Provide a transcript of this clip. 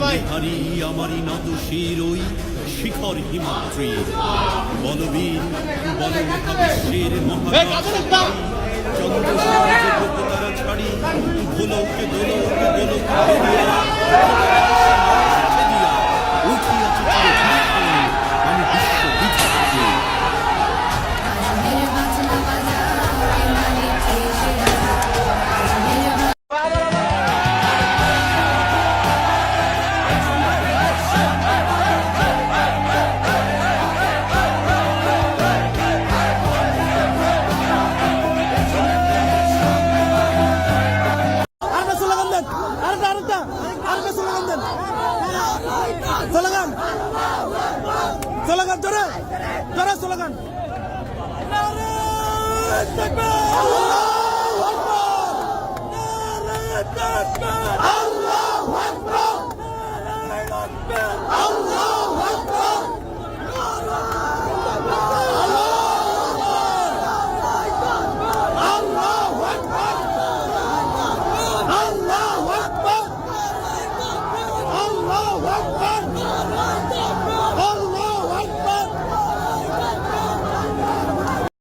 হারি আমারই নত শির ওই শিখর হিমাদ্রি বলবীর বল মহাবিশ্বের মহাকাশ চন্দ্র তারা ছাড়ি ভোলকে দোলকে দোলকে আমি বিশ্ব বিখ্যাত স্লোগান জোরে জোরে স্লোগান।